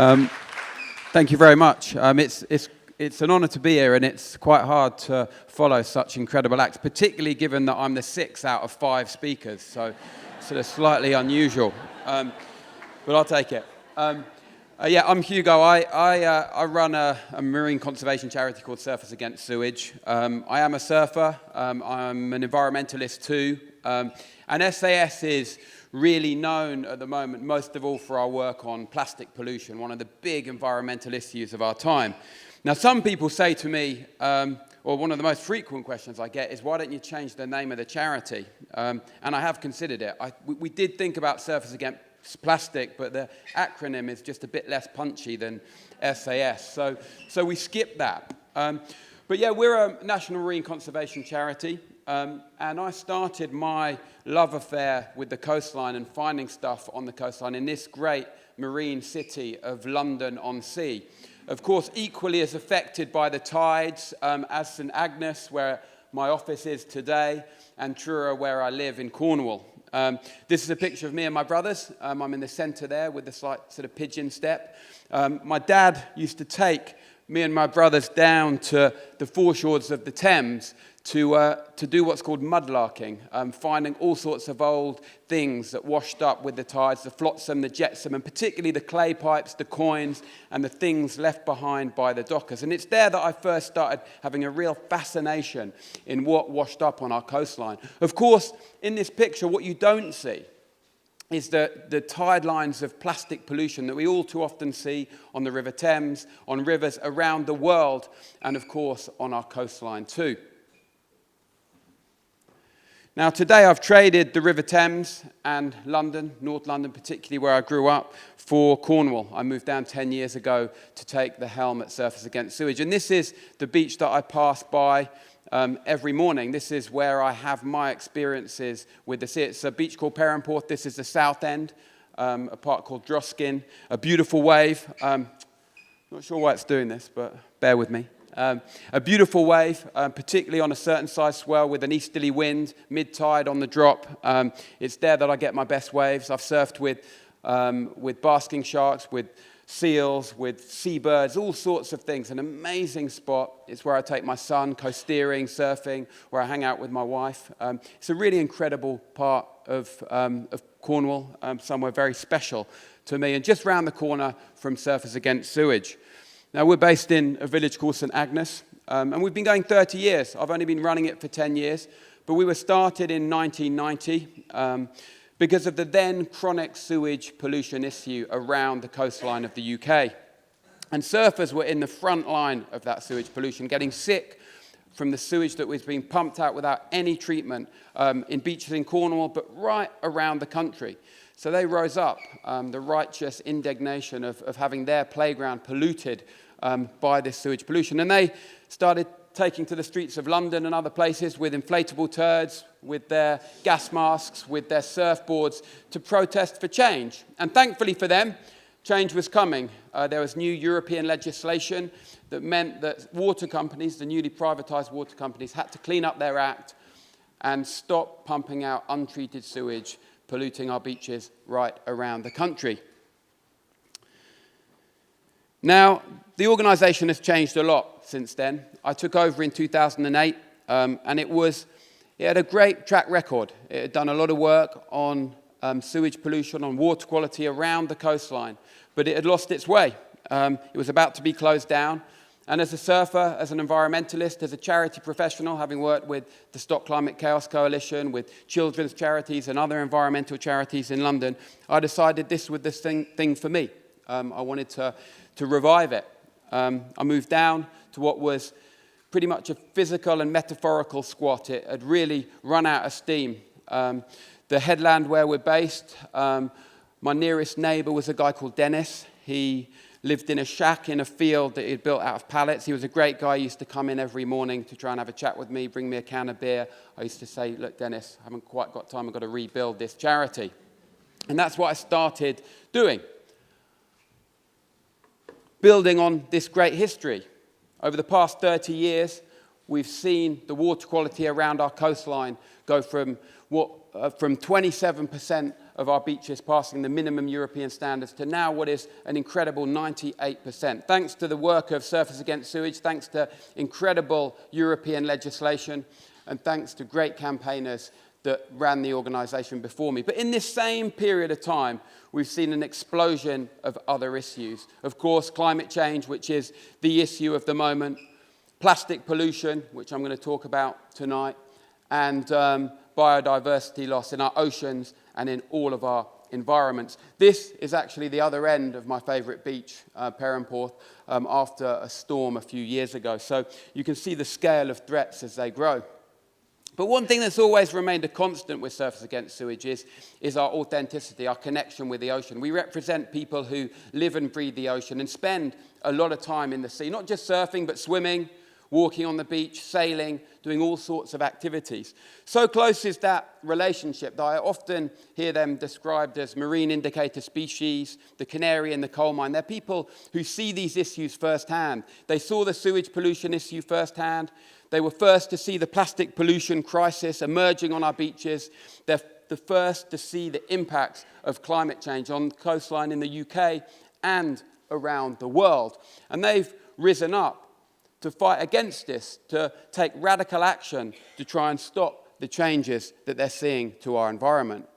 Thank you very much. It's an honour to be here, and it's quite hard to follow such incredible acts, particularly given that I'm the 6th out of 5 speakers, so sort of slightly unusual. But I'll take it. I'm Hugo. I run a marine conservation charity called Surfers Against Sewage. I am a surfer. I'm an environmentalist too. And SAS is really known at the moment, most of all for our work on plastic pollution, one of the big environmental issues of our time. Now, some people say to me, or one of the most frequent questions I get is, why don't you change the name of the charity? And I have considered it. We did think about Surfers Against Plastic, but the acronym is just a bit less punchy than SAS. So we skipped that. But yeah, we're a national marine conservation charity. And I started my love affair with the coastline and finding stuff on the coastline in this great marine city of London-on-Sea. Of course, equally as affected by the tides as St Agnes, where my office is today, and Truro, where I live in Cornwall. This is a picture of me and my brothers. I'm in the centre there with the slight sort of pigeon step. My dad used to take me and my brothers down to the foreshores of the Thames to do what's called mudlarking, finding all sorts of old things that washed up with the tides, the flotsam, the jetsam, and particularly the clay pipes, the coins, and the things left behind by the dockers. And it's there that I first started having a real fascination in what washed up on our coastline. Of course, in this picture, what you don't see is the tide lines of plastic pollution that we all too often see on the River Thames, on rivers around the world, and of course on our coastline too. Now, today I've traded the River Thames and London, North London particularly, where I grew up, for Cornwall. I moved down 10 years ago to take the helm at Surfers Against Sewage. And this is the beach that I pass by every morning. This is where I have my experiences with the sea. It's a beach called Perranporth. This is the south end, a part called Droskin. A beautiful wave. Not sure why it's doing this, but bear with me. A beautiful wave, particularly on a certain size swell with an easterly wind, mid-tide on the drop. It's there that I get my best waves. I've surfed with basking sharks, with seals, with seabirds, all sorts of things. An amazing spot. It's where I take my son, coasteering, surfing, where I hang out with my wife. It's a really incredible part of Cornwall, somewhere very special to me, and just round the corner from Surfers Against Sewage. Now, we're based in a village called St Agnes, and we've been going 30 years. I've only been running it for 10 years, but we were started in 1990 because of the then chronic sewage pollution issue around the coastline of the UK. And surfers were in the front line of that sewage pollution, getting sick from the sewage that was being pumped out without any treatment in beaches in Cornwall, but right around the country. So they rose up, the righteous indignation of having their playground polluted by this sewage pollution. And they started taking to the streets of London and other places with inflatable turds, with their gas masks, with their surfboards to protest for change. And thankfully for them, change was coming. There was new European legislation that meant that water companies, the newly privatized water companies, had to clean up their act and stop pumping out untreated sewage, polluting our beaches right around the country. Now, the organisation has changed a lot since then. I took over in 2008, and it had a great track record. It had done a lot of work on sewage pollution, on water quality around the coastline, but it had lost its way. It was about to be closed down. And as a surfer, as an environmentalist, as a charity professional, having worked with the Stop Climate Chaos Coalition, with children's charities and other environmental charities in London, I decided this was the thing for me. I wanted to revive it. I moved down to what was pretty much a physical and metaphorical squat. It had really run out of steam. The headland where we're based, my nearest neighbour was a guy called Dennis. He lived in a shack in a field that he'd built out of pallets. He was a great guy. He used to come in every morning to try and have a chat with me, bring me a can of beer. I used to say, look, Dennis, I haven't quite got time. I've got to rebuild this charity. And that's what I started doing, building on this great history. Over the past 30 years, we've seen the water quality around our coastline go from 27% of our beaches passing the minimum European standards to now what is an incredible 98%. Thanks to the work of Surfers Against Sewage, thanks to incredible European legislation, and thanks to great campaigners that ran the organisation before me. But in this same period of time, we've seen an explosion of other issues. Of course, climate change, which is the issue of the moment, plastic pollution, which I'm going to talk about tonight, and biodiversity loss in our oceans and in all of our environments. This is actually the other end of my favourite beach, Perranporth, after a storm a few years ago. So you can see the scale of threats as they grow. But one thing that's always remained a constant with Surfers Against Sewage is our authenticity, our connection with the ocean. We represent people who live and breathe the ocean and spend a lot of time in the sea, not just surfing, but swimming, walking on the beach, sailing, doing all sorts of activities. So close is that relationship that I often hear them described as marine indicator species, the canary in the coal mine. They're people who see these issues firsthand. They saw the sewage pollution issue firsthand. They were first to see the plastic pollution crisis emerging on our beaches. They're the first to see the impacts of climate change on the coastline in the UK and around the world. And they've risen up to fight against this, to take radical action to try and stop the changes that they're seeing to our environment.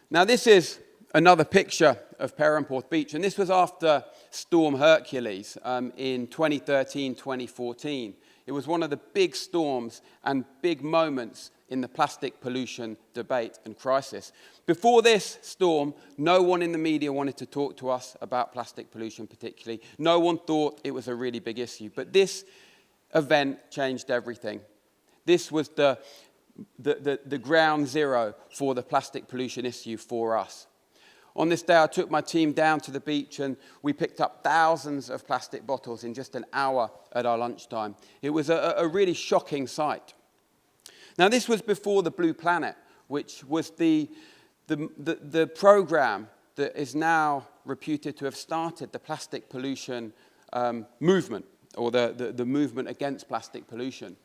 Now, this is another picture of Perranporth Beach, and this was after Storm Hercules in 2013-2014. It was one of the big storms and big moments in the plastic pollution debate and crisis. Before this storm, no one in the media wanted to talk to us about plastic pollution particularly. No one thought it was a really big issue. But this event changed everything. This was the ground zero for the plastic pollution issue for us. On this day, I took my team down to the beach and we picked up thousands of plastic bottles in just an hour at our lunchtime. It was a really shocking sight. Now, this was before the Blue Planet, which was the program that is now reputed to have started the plastic pollution movement, or the movement against plastic pollution.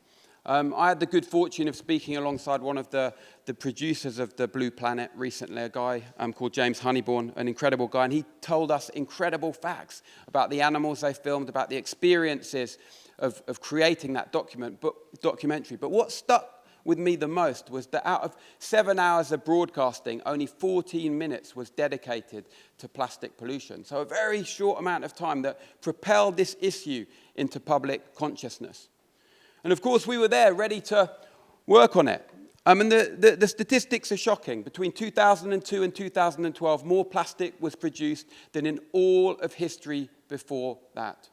I had the good fortune of speaking alongside one of the producers of the Blue Planet recently, a guy called James Honeyborn, an incredible guy, and he told us incredible facts about the animals they filmed, about the experiences of creating that documentary. But what stuck with me the most was that out of 7 hours of broadcasting, only 14 minutes was dedicated to plastic pollution. So a very short amount of time that propelled this issue into public consciousness. And of course, we were there ready to work on it. And the statistics are shocking. Between 2002 and 2012, more plastic was produced than in all of history before that.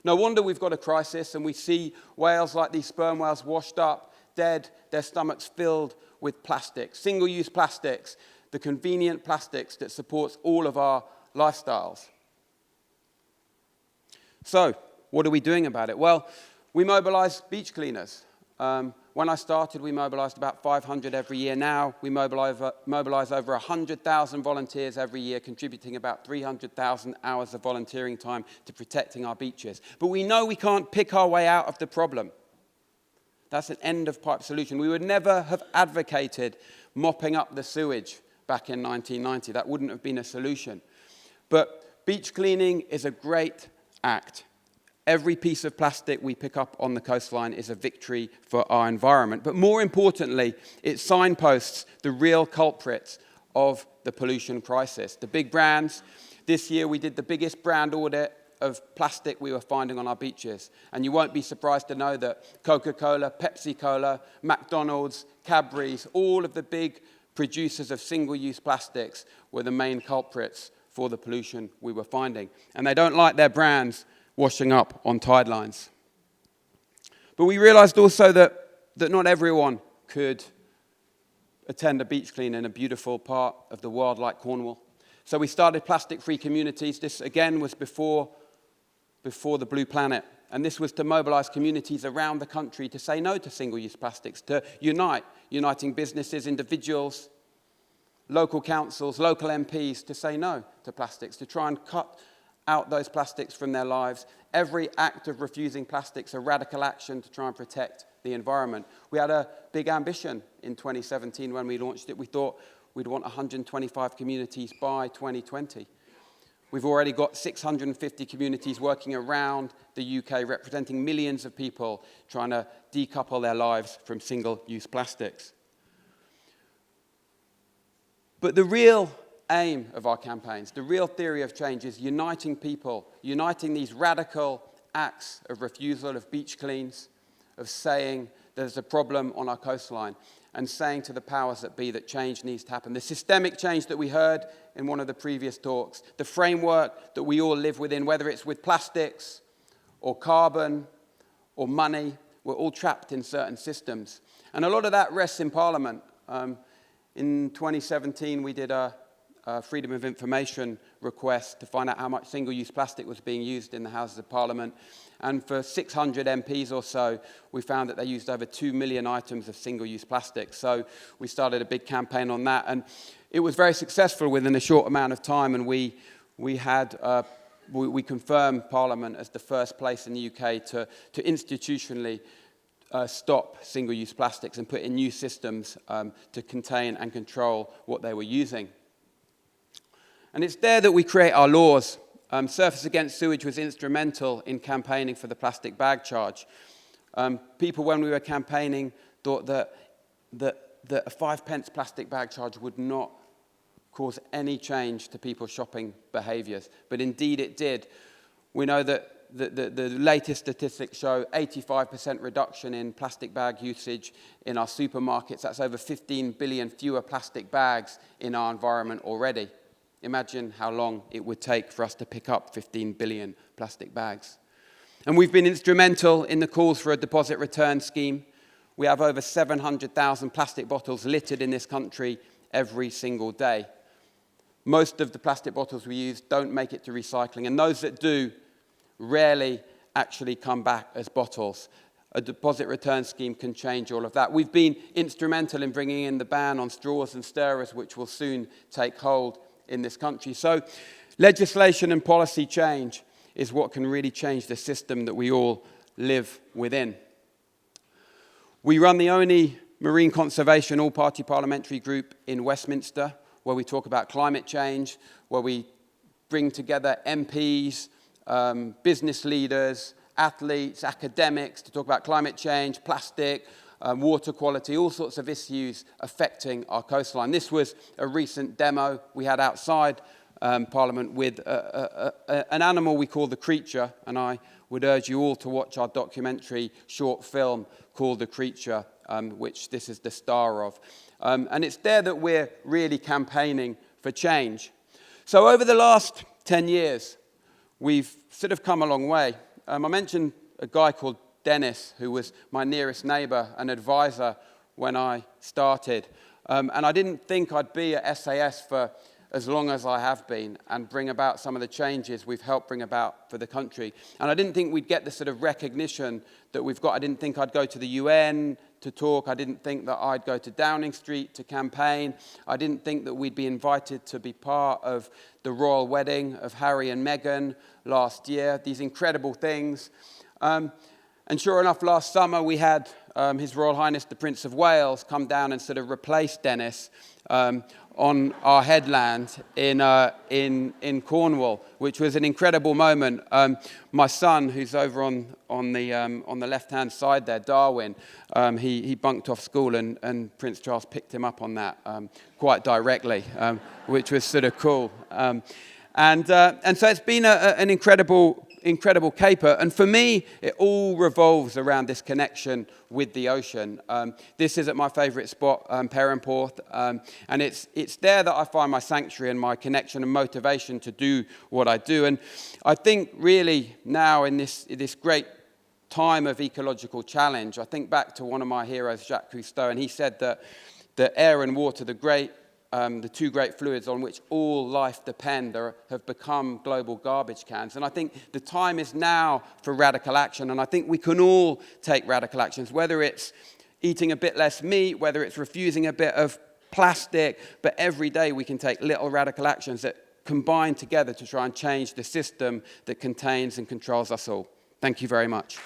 No wonder we've got a crisis, and we see whales like these sperm whales washed up, dead, their stomachs filled with plastic. Single-use plastics, the convenient plastics that supports all of our lifestyles. So, what are we doing about it? Well, we mobilise beach cleaners. When I started, we mobilised about 500 every year. Now we mobilise over 100,000 volunteers every year, contributing about 300,000 hours of volunteering time to protecting our beaches. But we know we can't pick our way out of the problem. That's an end-of-pipe solution. We would never have advocated mopping up the sewage back in 1990. That wouldn't have been a solution. But beach cleaning is a great act. Every piece of plastic we pick up on the coastline is a victory for our environment. But more importantly, it signposts the real culprits of the pollution crisis. The big brands. This year we did the biggest brand audit of plastic we were finding on our beaches. And you won't be surprised to know that Coca-Cola, Pepsi-Cola, McDonald's, Cadbury's, all of the big producers of single-use plastics were the main culprits for the pollution we were finding. And they don't like their brands washing up on tide lines. But we realised also that not everyone could attend a beach clean in a beautiful part of the world like Cornwall. So we started plastic-free communities. This, again, was before the Blue Planet. And this was to mobilise communities around the country to say no to single-use plastics, to uniting businesses, individuals, local councils, local MPs to say no to plastics, to try and cut out those plastics from their lives. Every act of refusing plastics a radical action to try and protect the environment. We had a big ambition in 2017 when we launched it. We thought, we'd want 125 communities by 2020. We've already got 650 communities working around the UK, representing millions of people trying to decouple their lives from single-use plastics. But the real aim of our campaigns, the real theory of change, is uniting people, uniting these radical acts of refusal of beach cleans, of saying there's a problem on our coastline, and saying to the powers that be that change needs to happen. The systemic change that we heard in one of the previous talks, the framework that we all live within, whether it's with plastics or carbon or money, we're all trapped in certain systems. And a lot of that rests in Parliament. In 2017, we did a Freedom of Information request to find out how much single-use plastic was being used in the Houses of Parliament. And for 600 MPs or so, we found that they used over 2 million items of single-use plastic. So we started a big campaign on that. And it was very successful within a short amount of time. And we confirmed Parliament as the first place in the UK to institutionally stop single-use plastics and put in new systems to contain and control what they were using. And it's there that we create our laws. Surfers Against Sewage was instrumental in campaigning for the plastic bag charge. People, when we were campaigning, thought that a 5p plastic bag charge would not cause any change to people's shopping behaviours. But indeed it did. We know that the latest statistics show 85% reduction in plastic bag usage in our supermarkets. That's over 15 billion fewer plastic bags in our environment already. Imagine how long it would take for us to pick up 15 billion plastic bags. And we've been instrumental in the calls for a deposit return scheme. We have over 700,000 plastic bottles littered in this country every single day. Most of the plastic bottles we use don't make it to recycling, and those that do rarely actually come back as bottles. A deposit return scheme can change all of that. We've been instrumental in bringing in the ban on straws and stirrers, which will soon take hold in this country. So legislation and policy change is what can really change the system that we all live within. We run the only marine conservation all-party parliamentary group in Westminster, where we talk about climate change, where we bring together MPs, business leaders, athletes, academics to talk about climate change, plastic, water quality, all sorts of issues affecting our coastline. This was a recent demo we had outside Parliament with an animal we call the creature, and I would urge you all to watch our documentary short film called The Creature, which this is the star of. And it's there that we're really campaigning for change. So over the last 10 years, we've sort of come a long way. I mentioned a guy called Dennis, who was my nearest neighbour and advisor when I started. And I didn't think I'd be at SAS for as long as I have been and bring about some of the changes we've helped bring about for the country. And I didn't think we'd get the sort of recognition that we've got. I didn't think I'd go to the UN to talk. I didn't think that I'd go to Downing Street to campaign. I didn't think that we'd be invited to be part of the royal wedding of Harry and Meghan last year. These incredible things. And sure enough, last summer we had His Royal Highness the Prince of Wales come down and sort of replace Dennis on our headland in Cornwall, which was an incredible moment. My son, who's over on the left-hand side there, Darwin, he bunked off school, and Prince Charles picked him up on that quite directly, which was sort of cool. And so it's been an incredible caper. And for me, it all revolves around this connection with the ocean. This is at my favourite spot, Perranporth, and it's there that I find my sanctuary and my connection and motivation to do what I do. And I think really now in this great time of ecological challenge, I think back to one of my heroes, Jacques Cousteau, and he said that the air and water, the two great fluids on which all life depend have become global garbage cans. And I think the time is now for radical action. And I think we can all take radical actions, whether it's eating a bit less meat, whether it's refusing a bit of plastic. But every day we can take little radical actions that combine together to try and change the system that contains and controls us all. Thank you very much.